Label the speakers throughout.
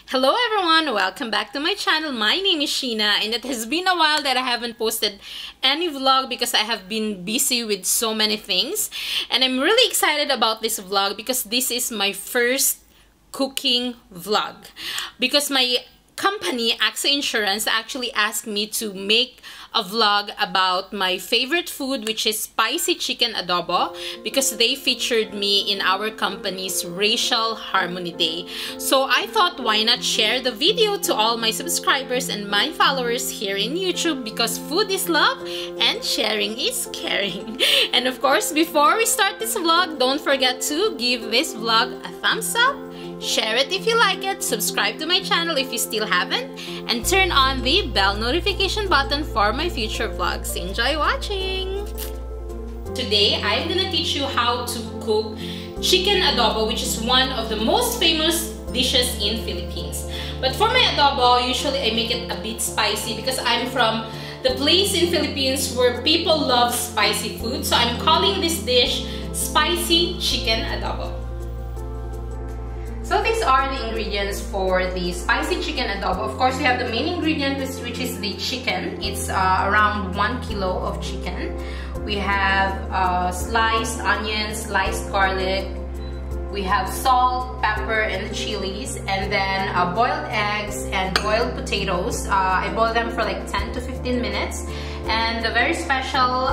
Speaker 1: Hello everyone! Welcome back to my channel. My name is Sheena and it has been a while that I haven't posted any vlog because I have been busy with so many things. And I'm really excited about this vlog because this is my first cooking vlog. Because my company, AXA Insurance, actually asked me to make a vlog about my favorite food, which is spicy chicken adobo, because they featured me in our company's Racial Harmony Day. So I thought, why not share the video to all my subscribers and my followers here in YouTube, because food is love and sharing is caring. And of course, before we start this vlog, don't forget to give this vlog a thumbs up, share it if you like it, subscribe to my channel if you still haven't, and turn on the bell notification button for my future vlogs. Enjoy watching! Today, I'm gonna teach you how to cook chicken adobo, which is one of the most famous dishes in Philippines. But for my adobo, usually I make it a bit spicy because I'm from the place in Philippines where people love spicy food. So I'm calling this dish spicy chicken adobo. So these are the ingredients for the spicy chicken adobo. Of course, we have the main ingredient, which is the chicken. It's around 1 kilo of chicken. We have sliced onions, sliced garlic. We have salt, pepper, and chilies. And then boiled eggs and boiled potatoes. I boil them for like 10 to 15 minutes. And the very special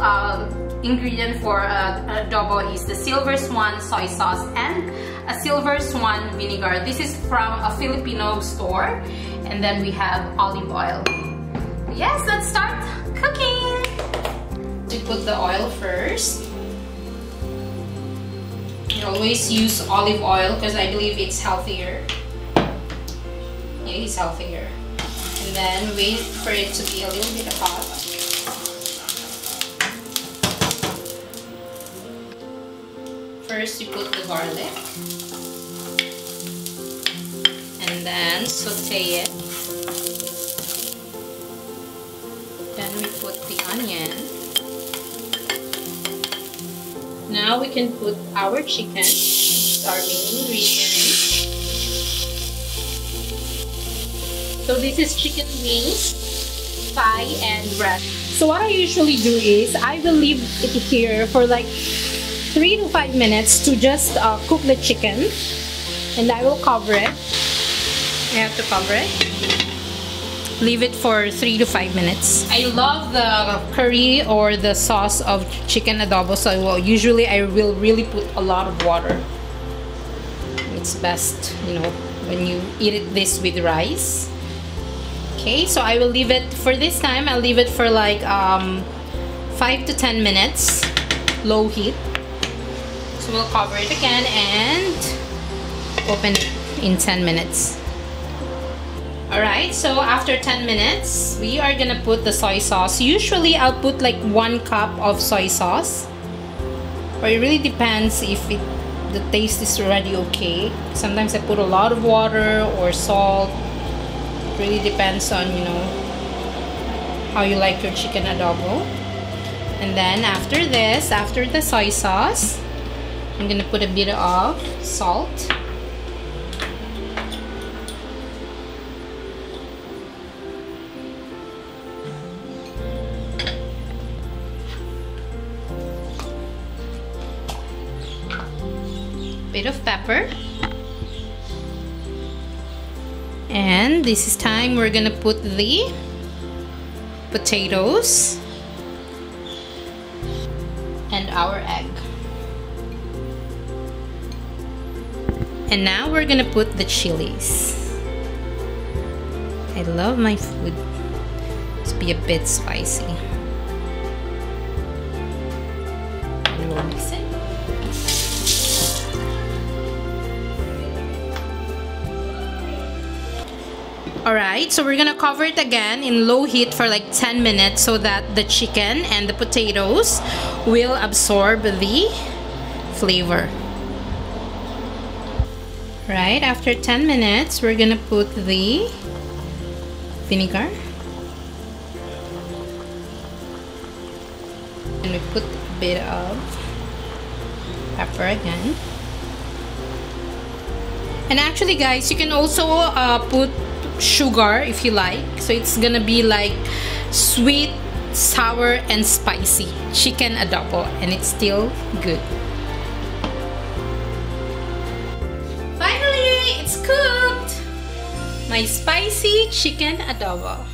Speaker 1: ingredient for adobo is the silver swan soy sauce and a silver swan vinegar. This is from a Filipino store. And then we have olive oil. Yes, let's start cooking. We put the oil first. I always use olive oil because I believe it's healthier. Yeah, it's healthier. And then wait for it to be a little bit hot. First, you put the garlic and then saute it. Then we put the onion. Now we can put our chicken, which is our main ingredient. So this is chicken wings, thigh, and breast. So what I usually do is I will leave it here for like 3 to 5 minutes to just cook the chicken, and I will cover it. I have to cover it. Leave it for 3 to 5 minutes. I love the curry or the sauce of chicken adobo, so usually I will really put a lot of water. It's best, you know, when you eat this with rice. Okay, so I will leave it for this time. I'll leave it for like 5 to 10 minutes, low heat. So we'll cover it again and open it in 10 minutes. Alright, so after 10 minutes, we are gonna put the soy sauce. Usually, I'll put like 1 cup of soy sauce. Or it really depends if the taste is already okay. Sometimes I put a lot of water or salt. It really depends on, you know, how you like your chicken adobo. And then after this, after the soy sauce, I'm gonna put a bit of salt. Bit of pepper. And this is time we're gonna put the potatoes and our egg. And now we're gonna put the chilies. I love my food to be a bit spicy. And we'll mix it. Alright, so we're gonna cover it again in low heat for like 10 minutes so that the chicken and the potatoes will absorb the flavor. Right, after 10 minutes, we're gonna put the vinegar. And we put a bit of pepper again. And actually guys, you can also put sugar if you like. So it's gonna be like sweet, sour, and spicy chicken adobo, and it's still good. Finally, it's cooked! My spicy chicken adobo.